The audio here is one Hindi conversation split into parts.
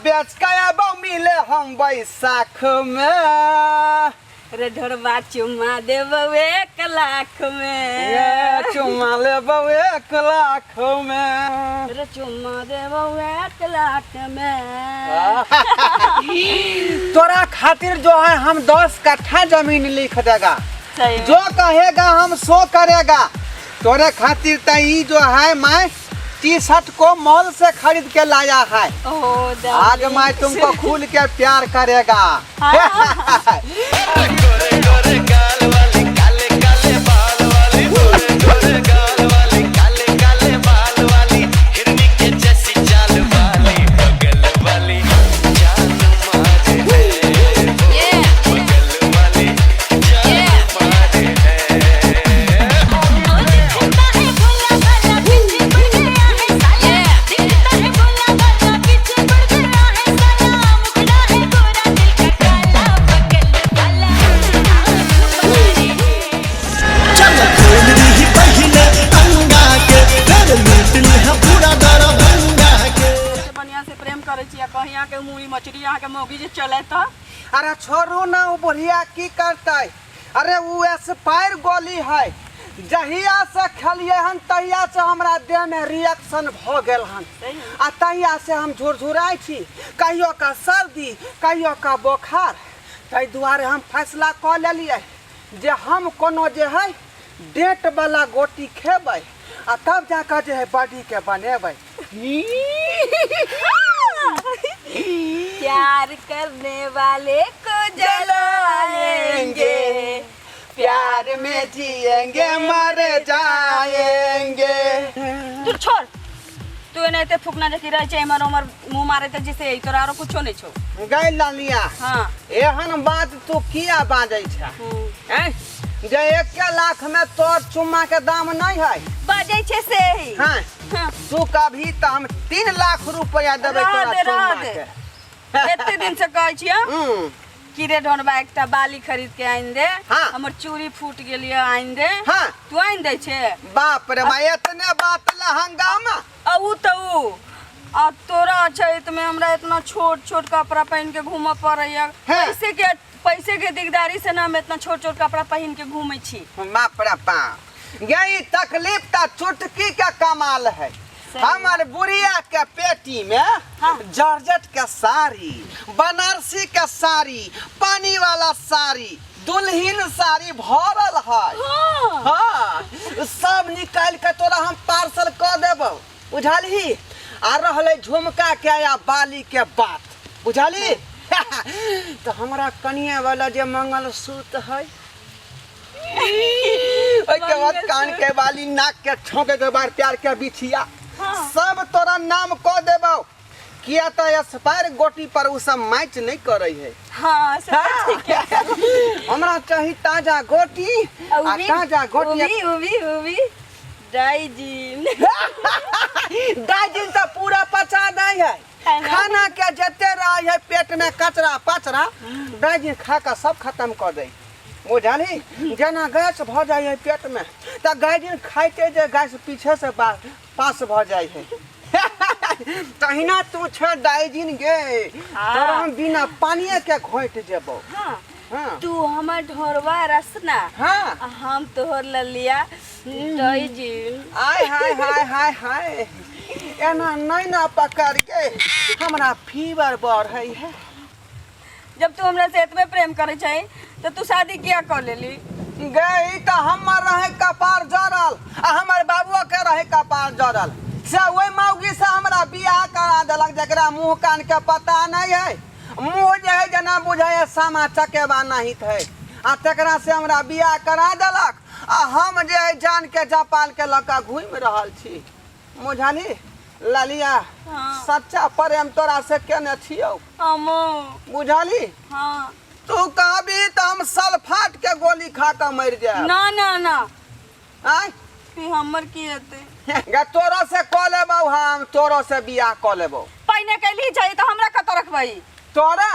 बेच के अब मिले हम बैसाख में रे ढोरबा चुम्मा देबो 1 लाख में चुम्मा लेबो 1 लाख में रे चुम्मा देबो 1 लाख में तोरा खातिर जो है हम 10 कट्ठा जमीन लिख देगा सही जो कहेगा हम सो करेगा तोरे खातिर तई जो है मैं टी-शर्ट को मॉल से खरीद के लाया है आज मैं तुमको खुल के प्यार करेगा कहिया के मुड़ी मछली यहाँ के मौगी जे चले तो अरे छोड़ू ना वो बढ़िया की करता है अरे वो एक्सपायर गोली है जहिया से खलिए हन तहिया से हमरा देह में रिएक्शन भ गेल हन आ तहिया से हम झुरझुराई छी कहियो का सर्दी कहियो का बुखार ताहि दुआरे हम फैसला क लेलिए जे हम कोनो जे है डेट वाला गोटी खेबै आ तब जाकर जे है बॉडी के बनेबै प्यार करने वाले को जलाएंगे प्यार में जिएंगे मर जाएंगे तू छोड़ तू नहीं ते फुकना जकी रह छै हमर उमर मुंह मारे त जैसे तोरा और कुछो नहीं छौ गई लालिया हां एहन बात तू किया बाजै छ हैं जे 1 लाख में तोर चुम्मा के दाम नहीं है बाजै छै से ही हां तू कभी त हम 3 लाख रुपया देबै तोरा चुम्मा के एते दिन से कहै छियै कि रे ढोनबा एकटा बाली खरीद के आइन दे हमर चूड़ी फूट गेलिए आइन दे तू आइन दे छे बाप रे भाई इतने बात ला हंगामा ऊ तो ऊ आ तोरा छै में हमरा इतना छोट छोट कपड़ा पहन के घूम पड़ैया पैसे के दिगदारी से ना हम इतना छोट छोट कपड़ा पहन के घूमै छी बाप रे पा यही तकलीफ ता चुटकी का कमाल है हमार बुढ़िया के पेटी में जॉर्जेट के साड़ी बनारसी के साड़ी पानी वाला साड़ी दुल्हन साड़ी भरल है हाँ सब निकाल के तोरा हम पार्सल कर देबो बुझाली आ रहले झुमका के या बाली के बात बुझाली तो हमरा कनिया वाला जे मंगलसूत्र है ओके बाद कान के बाली नाक के ठोके के बाद प्यार के बिछिया सब तोरा नाम को देबो किया तो एक्सपायर गोटी पर उ सब मैच नहीं करे है हां सब ठीक है हमरा चाहिए ताजा गोटी आ ताजा गोटी उबी डाइजिन डाइजिन तो पूरा पचा नहीं है खाना के जते रहे है पेट में कचरा पचरा डाइजिन खा के सब खत्म कर दे बुझाली जना गैस भ जाए है पेट में तो डाइजिन खाइते जे गैस पीछे से पास भ जाए है तहिना तू छ डाइजिन गे तोरा हम बिना पानी के घोट जेबो तू हमर ढोरवा रसना हम तोहर ललिया डाइजिन आय हाय हाय हाय हाय एना नहीं ना पकड़ के हमरा फीवर बढ़ै है जब तू हमरा से इतने प्रेम करे छै तो तू शादी किया कर लेली गई तो हमर रहे कपार जरल आ हमर बाबुओ के रहे कपार जरल से ओई मौगी से हमरा बियाह करा देलक जकरा मुंह कान के पता नहीं है मुंह जे है जना बुझाए सामा चकेबा नहीं थे आ तकरा से हमरा बियाह करा देलक आ हम जे है जान के जापाल के लका घूम रहल छी बुझाली लालिया सच्चा प्रेम तोरा से केने छियौ बुझाली तू कहबी तो हम सल्फाट के गोली खा के मर जाए ना ना ना आय हमर की हेते गे तोरो से क लेबो हम तोरो से बियाह क लेबो पहिने कैली जाई तो हमरा कत रखबै तोरा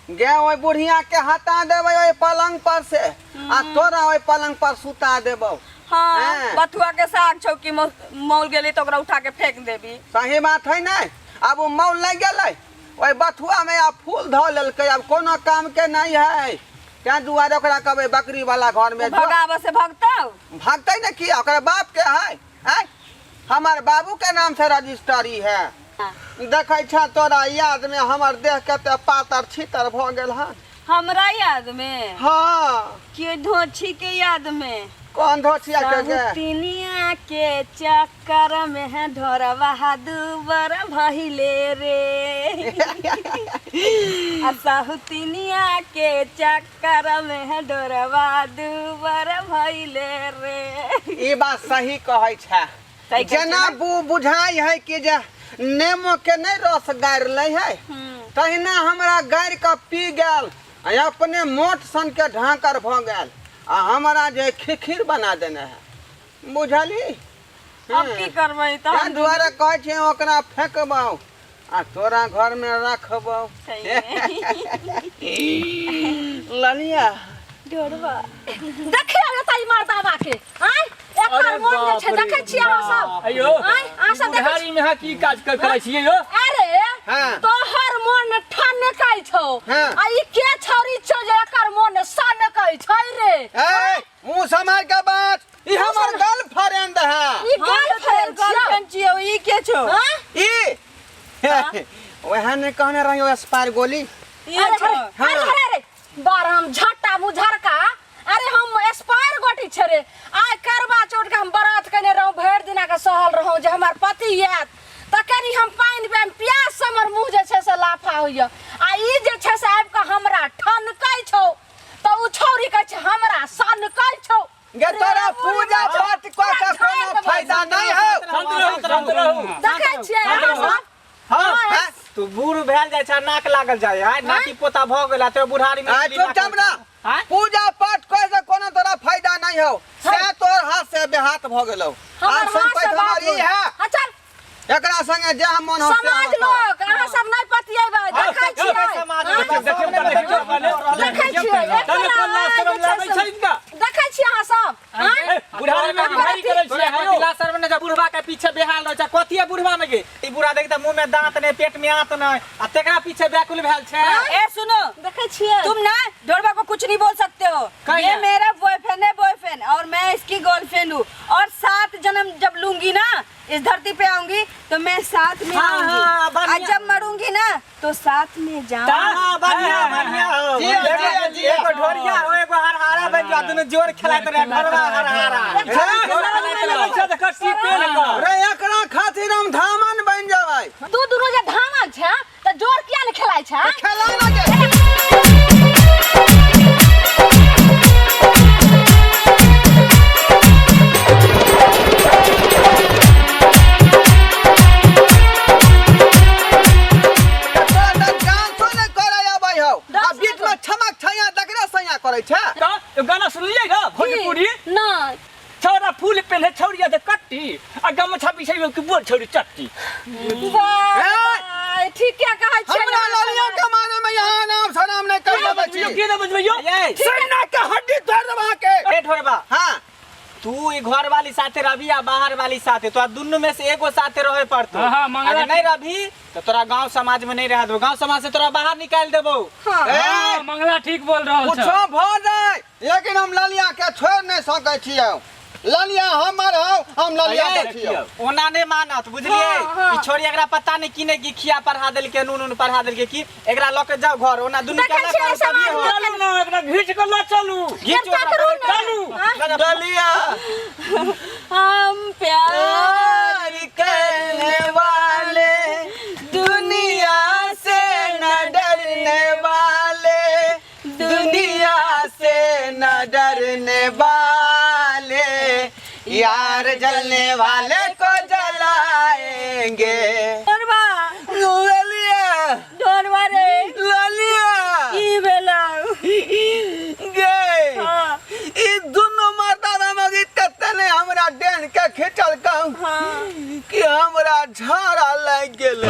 गे ओई बुढ़िया के हटा देबै ओई पलंग पर से आ तोरा ओई पलंग पर सुता देबो हां बथुआ के साग छौ कि मौल गेली तो ओकरा उठा के फेंक देबी सही बात है नै अब वो मौल नहीं गेलै ओए बथुआ में आप फूल धो लेलकै, अब कोनो काम के नहीं है। क्या दुआरे ओकरा कहबै बकरी वाला घर में जो भगाव से भगतौ भागतै न कि ओकरा बाप के है हैं? हमार बाबू के नाम से रजिस्ट्री है। देखै छ तोरा याद में हमर देह कते पातर छीतर भ गेल है। हमरा याद में हाँ के धोछी के याद में कौन धोछिया के साहुतिनिया के चक्कर में ढोरवा दुबर भइले रे आ साहुतिनिया के चक्कर में ढोरवा दुबर भइले रे। ई बात सही कहै छ। जेना बुझाई है कि जे नेमो के नहीं रस गार ले है, तहिना हमरा गार के पी गेल अपने मोट सन के ढाकर भ गेल आ हमरा जे खिखिर बना देने है। बुझली? अब की करबै त ताहि दुआरे कहै छी ओकरा फेंकबौ आ तोरा घर में रखबौ। ललिया ढोरवा देखिए रे ताई मर्दावा के आय एकर मन जे छै देखै छियै अहाँ सब अयो आय अहाँ सब देखै बुढ़ारी में की काज करै छियै यो? अरे हाँ। तोहर मन ठन कइ छौ हाँ। आ ई के छौरी छौ जे एकर मन सन कइ छै रे। ए मुंह संभाल के बात, ई हमर गर्लफ्रेंड है। ई गर्लफ्रेंड छियौ ई के छौ? हां ई ओहे ने कहने रहियो स्पार गोली। ये छौ? अरे बार हम झट्टा मुझरका अरे हम एक्सपायर गोटी छरे आय करवा चौथ के हम बरात कने रहूं भर दिना के सहल रहूं जे हमर पति यात त कनी हम पानी में प्यास से हमर मुंह जे छै से लाफा होइया आ ई जे छै से आब के हमरा ठनकै छौ त उ छौरी कहै छै हमरा सनकै छौ। गे तोरा पूजा पाठ क के कोनो फायदा नहीं है। शांत रहू। देखै छियै अहाँ सब हां तू बूढ़ भेल जाय छ, नाक लागल जाय है, नाकी पोता भ गेला तो बुढ़ारी में चुपचाप ना। हाँ? पूजा पाठ करे से कोनो तोरा फायदा नहीं हो। से तोर हाथ से बेहात भ गेलौ। हमर आ संपत्ति हाथ से बात हमारी है। अच्छा एकरा संगे जे मन हो से समाज लोग अहाँ सब नहीं पतियेबै देखै छियै समाज देखै छियै तने कोन लाज शरम लागै छै इनका? देखै छियै अहाँ सब बुढ़ारी में बुढ़ारी करै छियै है यो? सर में जब बुढ़वा के पीछे बेहाल रह छ, कथिए बुढ़वा में गे ई बुढ़ा देख त मुंह में दांत ने पेट में आंत न आ तेकरा पीछे व्याकुल भेल छै। ए सुनो देखै छियै तुम ना ढोरवा को कुछ नहीं बोल सकते हो। कहीं ये ना। मेरा बॉयफ्रेंड है बॉयफ्रेंड और मैं इसकी गर्लफ्रेंड हूँ और 7 जन्म जब लूंगी ना इस धरती पे आऊंगी तो मैं साथ में हाँ, आऊंगी बढ़िया। और जब मरूंगी ना तो साथ में जाऊंगी। हां बढ़िया बढ़िया हो। जी, जी, जी। एगो ढोरिया हो एगो हरहारा बन जा, दुनु जोर खेलाइत रहे ढोरवा हरहारा। रे एकरा खातिर हम धामन बन जाबै। तू दुनु जे धामन छै त जोर किया ने खेलाइ छै? खेला लगे गाना सुनलियै ना भोजपुरी? नहीं छौरा फूल पहने छौरिया दे कट्टी आ गमछा पीछे के बोल छौरी चट्टी। वाह ठीक क्या कहै छै हमरा ललिया के माने में यहाँ नाम सलाम नहीं कर देबै छी। के ना बजबैयो? ये सन्ना के हड्डी तोड़ देबा के। ए ढोरवा हां तू ई घर वाली साथे रही या बाहर वाली साथे, तो दुनु में से एगो साथे रहे पड़तो। हाँ, मंगला अगर नहीं रही तो तोरा गांव समाज में नहीं रह देबो, गांव समाज से तोरा बाहर निकाल देबो। हाँ, मंगला ठीक बोल रहल छ। कुछो भ जाय लेकिन हम ललिया के छोड़ नहीं सकै छियै। ललिया हमर हो, हम ललिया के छियै। ओना नहीं मानत बुझलिए। हाँ। ई छोरी एकरा पता नहीं किने की खिया पढ़ा देल के नून पढ़ा देल के की एकरा ल के जाओ घर, ओना दुनु के देखै छियै समाज में। चलू ना एकरा घीच के ला चलू। घीच चलू। ललिया हम प्यार प्यार करने वाले दुनिया से न डरने वाले, दुनिया से न डरने वाले, यार जलने वाले को जलाएंगे। ढोरवा ललिया ढोरवा रे ललिया ई बेला गे हाँ ई दुनु मर्दाना मगी ततने हमरा डेन के खिचल कहूं हाँ कि हमरा झाड़ा लग गेल।